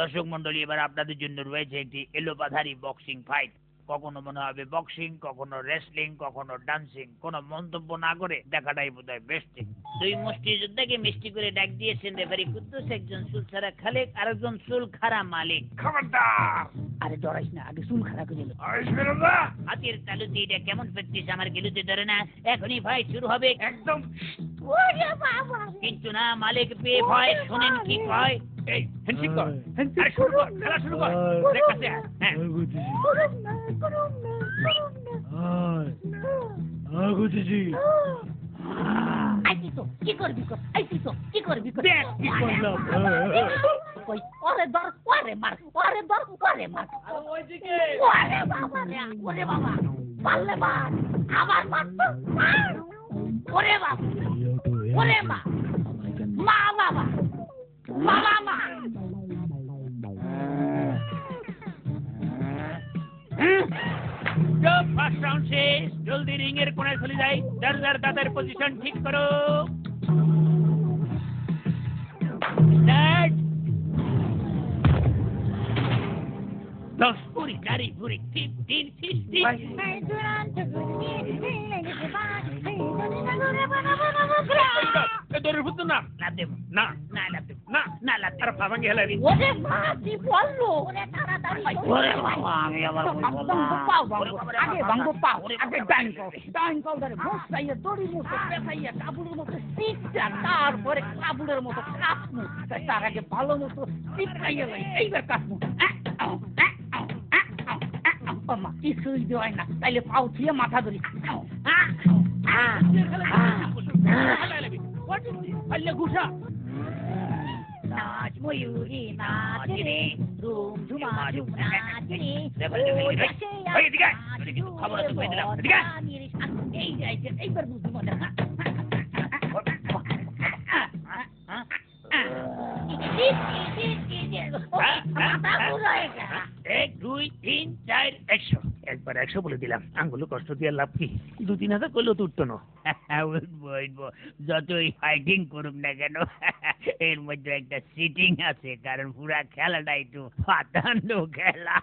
দর্শক মন্ডলী, এবার আপনাদের জন্য রয়েছে একটি এলোপাথারি বক্সিং ফাইট। কখনো মনে হবে বক্সিং, কখনো রেসলিং, কখনো ডান্সিং। কোনো মন্তব্য না করে দেখাটাই বোধহয় বেস্ট। দুই মুষ্টিযোদ্ধাকে মিষ্টি করে ডাক দিয়েছেন রেফারি কুদ্দুস, একজন চুল ছাড়া খালেক, আরেকজন চুল খাড়া মালিক। খবরদার! আরে ডরাইস না, আগে চুল খারাপ করে দিল। হাতের তালুতে এটা কেমন প্র্যাকটিস, আমার গেলুতে ধরে না। এখনই ফাইট শুরু হবে। একদম। ওরে বাবা, কিন্তু না, মালিক পেয়ে ভয়। শোনেন কি কয়। এই হ্যান্ডশেক কর। আরে শুরু কর, খেলা শুরু কর। দেখ কাছে আয়। হ্যাঁ। করুন না, করুন না, করুন না। আইছি তো, কি করবি কর, আইছি তো, কি করবি কর। দেখ কি করলাম। কই, ওরে ধর, ওরে মার, ওরে ধর, ওরে মার। ওইদিকে। ওরে বাবা রে, ওরে বাবা, পারলে মার, আবার মার তো, মার। ওরে বাবা, ওরে মা, মা বাবা, বাবা মা। ফার্স্ট রাউন্ড শেষ। জলদি রিং এর কোণে চলে যাই। যার যার দাদার পজিশন ঠিক করো। স্টার্ট। 10 20 40 40 15 50। দৌড়ের ভূত না। লাভ দেব না না, লাভ দেব না না, লাভ দেব। আরে পা ভাঙে হেলাবি। ওরে মা, কি বললো? ওরে তাড়াতাড়ি। ওরে বাবা, আমি আবার ভাঙবো পাও, ভাঙবো। আগে ভাঙবো পাও, আগে ডাইন কল ধরে বসাইয়া দড়ির মতো পেঁচাইয়া কাবুলের মতো শিখটা, তারপরে কাবুলের মতো কাটমু। তার আগে ভালো মতো শিখাইয়া লাই, এইবার কাটমু। মা, কিছুই দেওয়াই না, তাইলে পাও থিয়ে মাথা ধরি। পাল্লে ঘুষা। নাচ ময়ূরী নাচ রে, রুম ঝুমা ঝুম নাচ রে, ও দেশে এই এদিকে আয়। খবর আছে কই দিলাম। এদিকে আয়। এই যাইছে, এইবার বুঝি মজা। 1 2 3 4 100। একবার 100 বলে দিলাম। আঙ্গুলে কষ্ট দিয়ে লাভ কি? 2-3 হাজার করলেও তো উঠতো না। উঠবো। যতই ফাইটিং করুক না কেন, এর মধ্যে একটা সিটিং আছে। কারণ পুরা খেলাটা একটু ফাটানো খেলা।